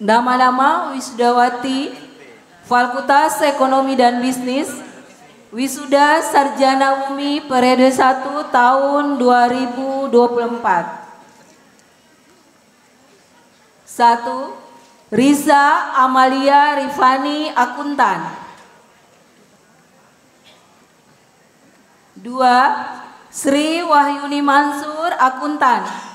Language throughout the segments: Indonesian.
Nama-nama wisudawati Fakultas Ekonomi dan Bisnis, wisuda sarjana UMI periode 1 tahun 2024. 1. Riza Amalia Rifani, akuntan. 2. Sri Wahyuni Mansur, akuntan.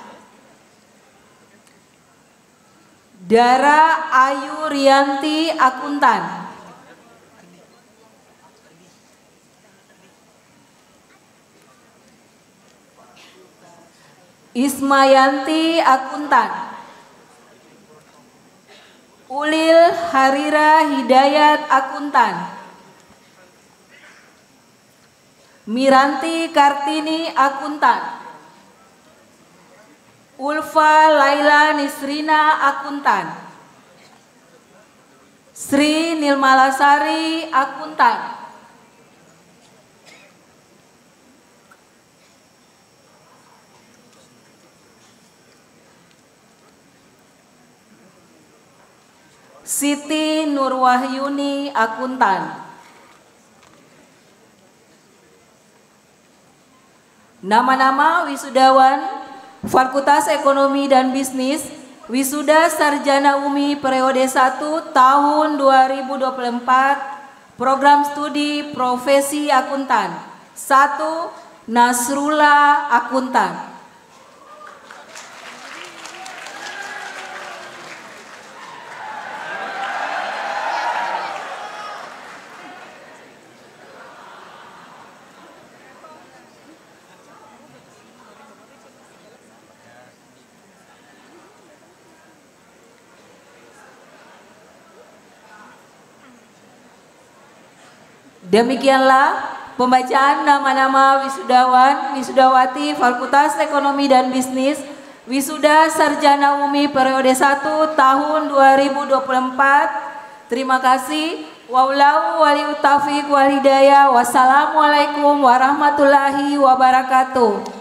Dara Ayu Rianti, akuntan. Ismayanti, akuntan. Ulil Harira Hidayat, akuntan. Miranti Kartini, akuntan. Ulfa Laila Nisrina, akuntan. Sri Nilmalasari, akuntan. Siti Nurwahyuni, akuntan. Nama-nama wisudawan Fakultas Ekonomi dan Bisnis, wisuda sarjana UMI periode 1 tahun 2024, program studi profesi akuntan. 1. Nasrullah, akuntan. Demikianlah pembacaan nama-nama wisudawan, wisudawati Fakultas Ekonomi dan Bisnis, wisuda sarjana UMI periode 1 tahun 2024. Terima kasih. Wallahu waliut taufiq wal hidayah. Wassalamualaikum warahmatullahi wabarakatuh.